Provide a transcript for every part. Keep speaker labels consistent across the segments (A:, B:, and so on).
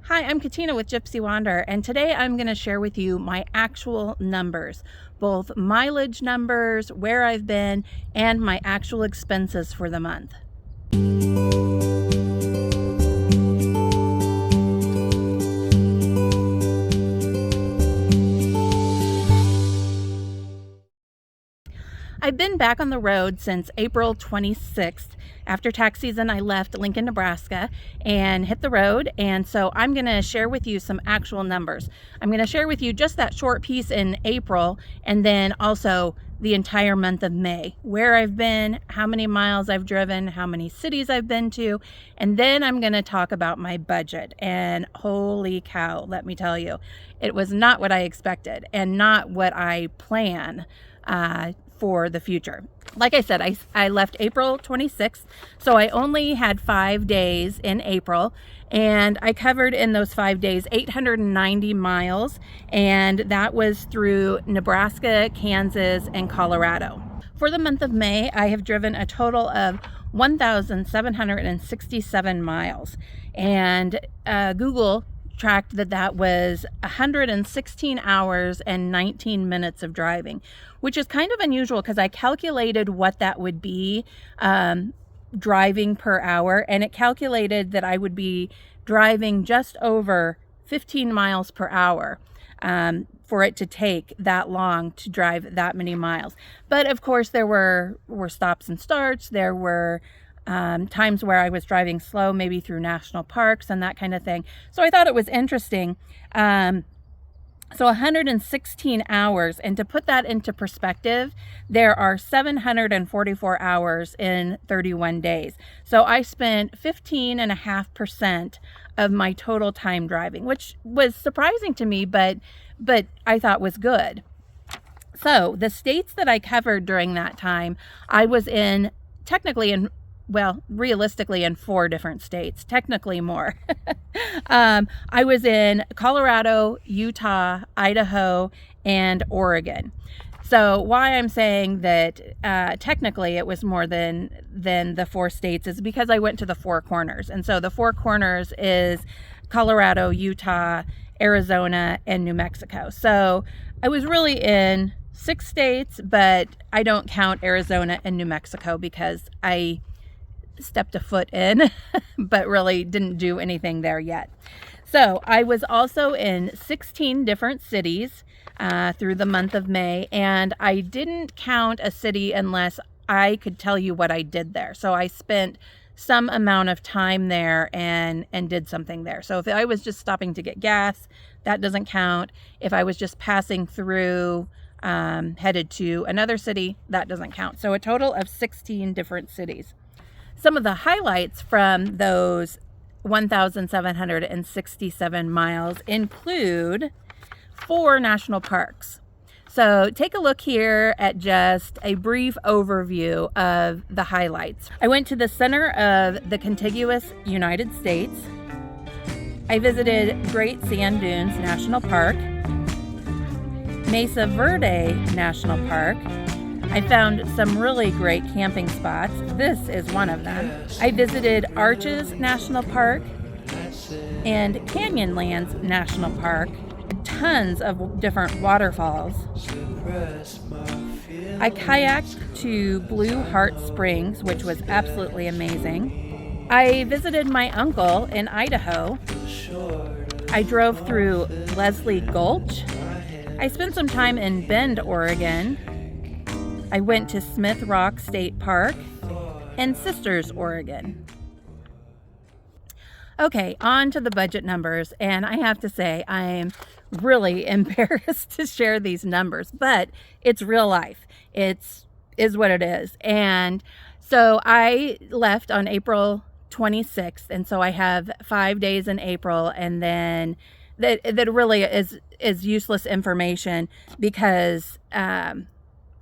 A: Hi, I'm Katina with Gypsy Wander, and today I'm going to share with you my actual numbers, both mileage numbers, where I've been, and my actual expenses for the month. I've been back on the road since April 26th. After tax season, I left Lincoln, Nebraska and hit the road. And so I'm going to share with you some actual numbers. I'm going to share with you just that short piece in April and then also the entire month of May, where I've been, how many miles I've driven, how many cities I've been to. And then I'm going to talk about my budget. And holy cow, let me tell you, it was not what I expected and not what I plan for the future. Like I said, I left April 26th, so I only had 5 days in April, and I covered in those 5 days 890 miles, and that was through Nebraska, Kansas, and Colorado. For the month of May, I have driven a total of 1,767 miles, and Google tracked that was 116 hours and 19 minutes of driving, which is kind of unusual because I calculated what that would be driving per hour, and it calculated that I would be driving just over 15 miles per hour for it to take that long to drive that many miles. But of course there were stops and starts. There were times where I was driving slow, maybe through national parks and that kind of thing. So I thought it was interesting. So 116 hours, and to put that into perspective, there are 744 hours in 31 days. So I spent 15.5% of my total time driving, which was surprising to me, but I thought was good. So the states that I covered during that time, I was realistically in 4 different states, technically more. I was in Colorado, Utah, Idaho, and Oregon. So why I'm saying that technically it was more than the 4 states is because I went to the 4 corners. And so the 4 corners is Colorado, Utah, Arizona, and New Mexico. So I was really in 6 states, but I don't count Arizona and New Mexico because I stepped a foot in, but really didn't do anything there yet. So I was also in 16 different cities through the month of May, and I didn't count a city unless I could tell you what I did there. So I spent some amount of time there and did something there. So if I was just stopping to get gas, that doesn't count. If I was just passing through, headed to another city, that doesn't count. So a total of 16 different cities. Some of the highlights from those 1,767 miles include 4 national parks. So take a look here at just a brief overview of the highlights. I went to the center of the contiguous United States. I visited Great Sand Dunes National Park, Mesa Verde National Park. I found some really great camping spots. This is one of them. I visited Arches National Park and Canyonlands National Park. Tons of different waterfalls. I kayaked to Blue Heart Springs, which was absolutely amazing. I visited my uncle in Idaho. I drove through Leslie Gulch. I spent some time in Bend, Oregon. I went to Smith Rock State Park and Sisters, Oregon. Okay, on to the budget numbers, and I have to say I'm really embarrassed to share these numbers, but it's real life. Is what it is. And so I left on April 26th, and so I have 5 days in April, and then that really is useless information because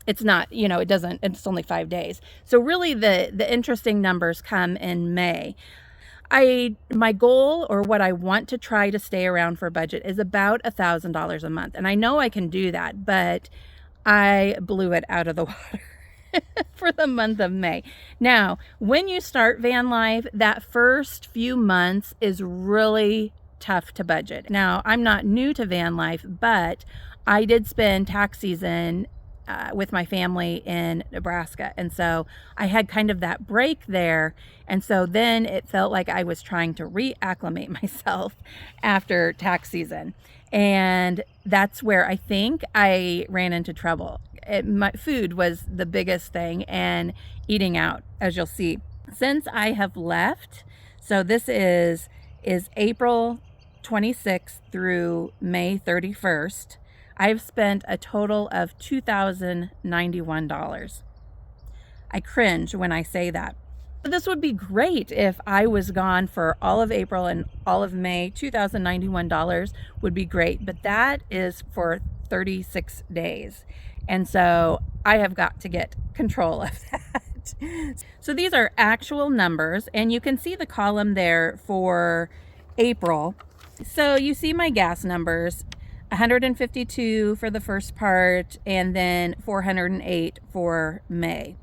A: it's not, it's only 5 days. So really the interesting numbers come in May. My goal, or what I want to try to stay around for budget, is about $1,000 a month. And I know I can do that, but I blew it out of the water for the month of May. Now, when you start van life, that first few months is really tough to budget. Now, I'm not new to van life, but I did spend tax season with my family in Nebraska. And so I had kind of that break there. And so then it felt like I was trying to reacclimate myself after tax season. And that's where I think I ran into trouble. My food was the biggest thing, and eating out, as you'll see. Since I have left, so this is April 26th through May 31st, I've spent a total of $2,091. I cringe when I say that. This would be great if I was gone for all of April and all of May. $2,091 would be great, but that is for 36 days. And so I have got to get control of that. So these are actual numbers, and you can see the column there for April. So you see my gas numbers. 152 for the first part, and then 408 for May.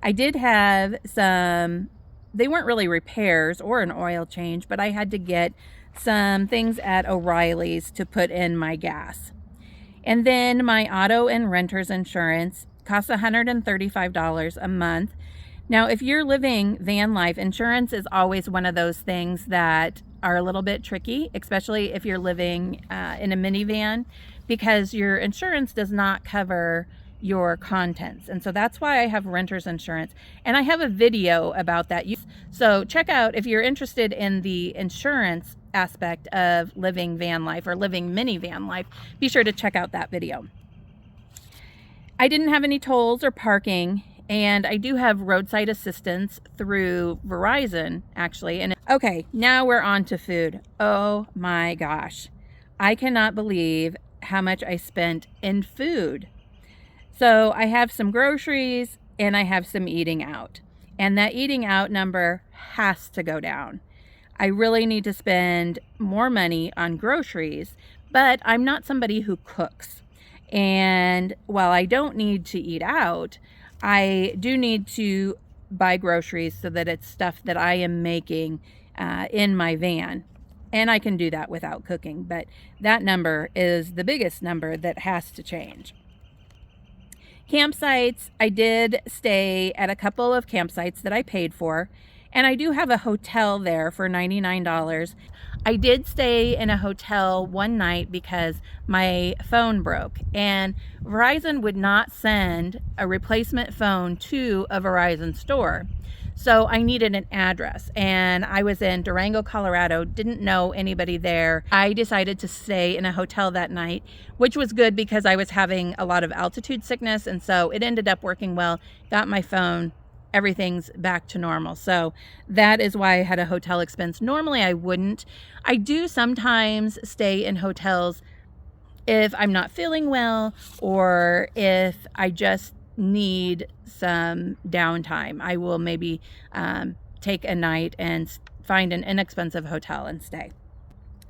A: I did have some, they weren't really repairs or an oil change, but I had to get some things at O'Reilly's to put in my gas. And then my auto and renter's insurance costs $135 a month. Now, if you're living van life, insurance is always one of those things that are a little bit tricky, especially if you're living in a minivan, because your insurance does not cover your contents. And so that's why I have renter's insurance. And I have a video about that. So check out, if you're interested in the insurance aspect of living van life or living minivan life, be sure to check out that video. I didn't have any tolls or parking, and I do have roadside assistance through Verizon, actually. And okay, now we're on to food. Oh my gosh. I cannot believe how much I spent in food. So I have some groceries and I have some eating out. And that eating out number has to go down. I really need to spend more money on groceries, but I'm not somebody who cooks. And while I don't need to eat out, I do need to buy groceries so that it's stuff that I am making in my van. And I can do that without cooking, but that number is the biggest number that has to change. Campsites, I did stay at a couple of campsites that I paid for, and I do have a hotel there for $99. I did stay in a hotel one night because my phone broke, and Verizon would not send a replacement phone to a Verizon store. So I needed an address, and I was in Durango, Colorado, didn't know anybody there. I decided to stay in a hotel that night, which was good because I was having a lot of altitude sickness, and so it ended up working well. Got my phone, everything's back to normal. So that is why I had a hotel expense. Normally I wouldn't. I do sometimes stay in hotels if I'm not feeling well or if I just need some downtime. I will maybe take a night and find an inexpensive hotel and stay.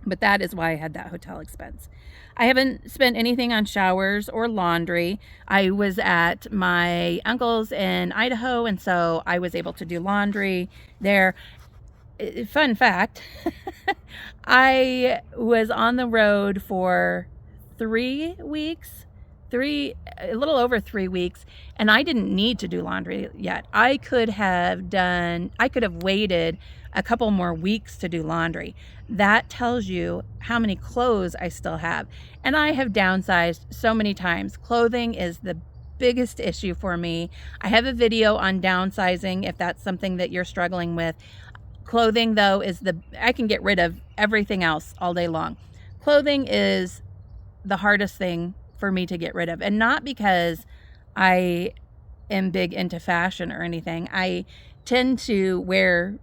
A: But that is why I had that hotel expense. I haven't spent anything on showers or laundry. I was at my uncle's in Idaho, and so I was able to do laundry there. Fun fact, I was on the road for 3 weeks, a little over 3 weeks, and I didn't need to do laundry yet. I could have waited a couple more weeks to do laundry. That tells you how many clothes I still have. And I have downsized so many times. Clothing is the biggest issue for me. I have a video on downsizing if that's something that you're struggling with. Clothing, though, I can get rid of everything else all day long. Clothing is the hardest thing for me to get rid of, and not because I am big into fashion or anything. I tend to wear,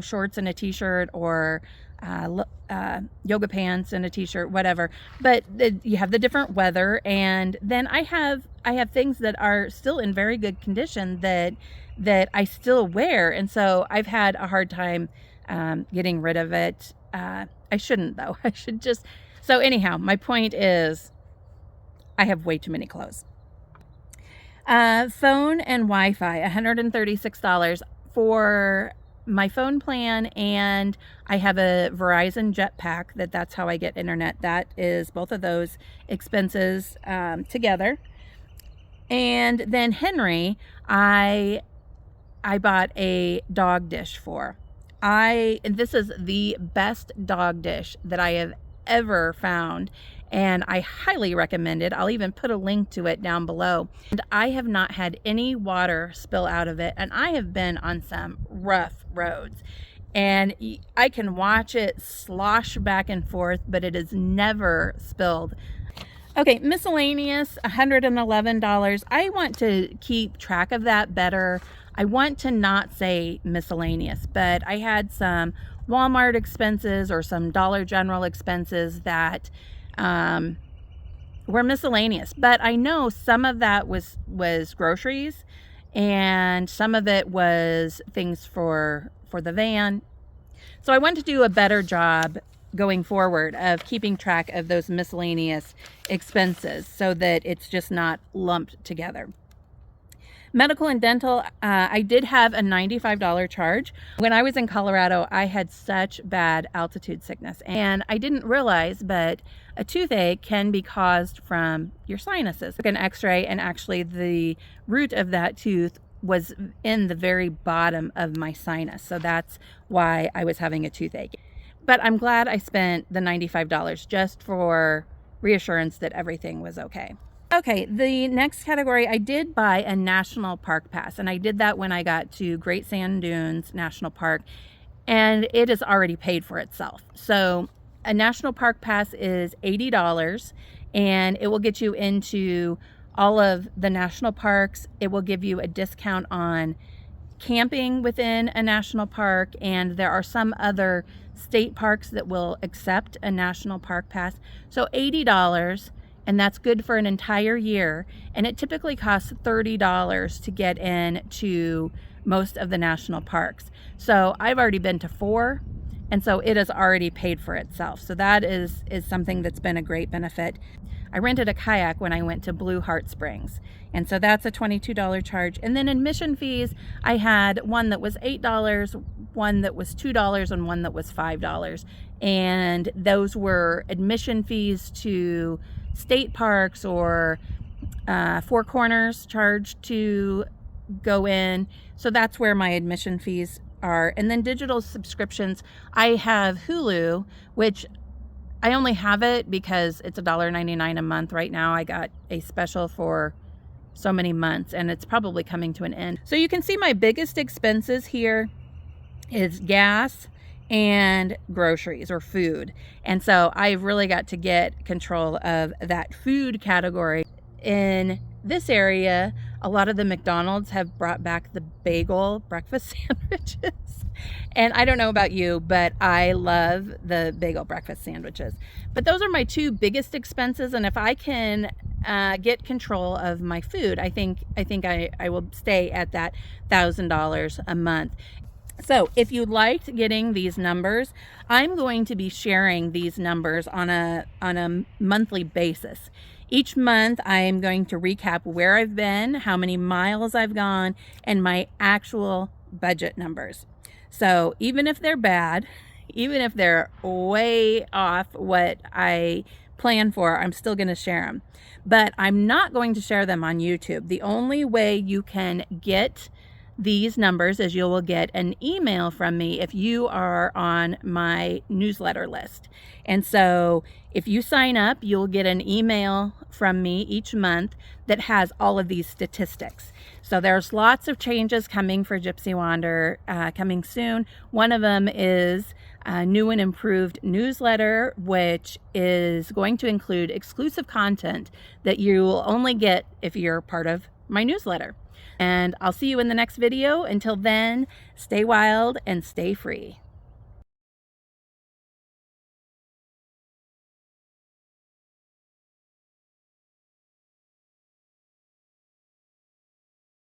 A: shorts and a t-shirt, or yoga pants and a t-shirt, whatever. But you have the different weather, and then I have things that are still in very good condition that I still wear, and so I've had a hard time getting rid of it. I shouldn't, though. I should just. So anyhow, my point is, I have way too many clothes. Phone and Wi-Fi, $136 for my phone plan, and I have a Verizon Jetpack that's how I get internet. That is both of those expenses together. And then Henry, I bought a dog dish for. And this is the best dog dish that I have ever found, and I highly recommend it. I'll even put a link to it down below. And I have not had any water spill out of it, and I have been on some rough roads, and I can watch it slosh back and forth, but it has never spilled. Okay, miscellaneous, $111. I want to keep track of that better. I want to not say miscellaneous, but I had some Walmart expenses or some Dollar General expenses that were miscellaneous. But I know some of that was groceries, and some of it was things for the van. So I want to do a better job going forward of keeping track of those miscellaneous expenses so that it's just not lumped together. Medical and dental, I did have a $95 charge. When I was in Colorado, I had such bad altitude sickness, and I didn't realize, but a toothache can be caused from your sinuses. I took an x-ray, and actually the root of that tooth was in the very bottom of my sinus. So that's why I was having a toothache. But I'm glad I spent the $95 just for reassurance that everything was okay. Okay, the next category, I did buy a national park pass, and I did that when I got to Great Sand Dunes National Park, and it is already paid for itself. So a national park pass is $80, and it will get you into all of the national parks. It will give you a discount on camping within a national park, and there are some other state parks that will accept a national park pass. So $80, and that's good for an entire year, and it typically costs $30 to get in to most of the national parks. So I've already been to 4, and so it has already paid for itself. So that is something that's been a great benefit. I rented a kayak when I went to Blue Heart Springs, and so that's a $22 charge. And then admission fees, I had one that was $8, one that was $2, and one that was $5. And those were admission fees to state parks or Four Corners charged to go in. So that's where my admission fees are. And then digital subscriptions, I have Hulu, which I only have it because it's $1.99 a month right now. I got a special for so many months, and it's probably coming to an end. So you can see my biggest expenses here is gas and groceries or food. And so I've really got to get control of that food category. In this area, a lot of the McDonald's have brought back the bagel breakfast sandwiches. And I don't know about you, but I love the bagel breakfast sandwiches. But those are my 2 biggest expenses. And if I can get control of my food, I think I will stay at that $1,000 a month. So if you liked getting these numbers, I'm going to be sharing these numbers on a monthly basis. Each month, I am going to recap where I've been, how many miles I've gone, and my actual budget numbers. So even if they're bad, even if they're way off what I plan for, I'm still going to share them. But I'm not going to share them on YouTube. The only way you can get these numbers is you will get an email from me if you are on my newsletter list. And so if you sign up, you'll get an email from me each month that has all of these statistics. So there's lots of changes coming for Gypsy Wander coming soon. One of them is a new and improved newsletter, which is going to include exclusive content that you will only get if you're part of my newsletter. And I'll see you in the next video. Until then, stay wild and stay free.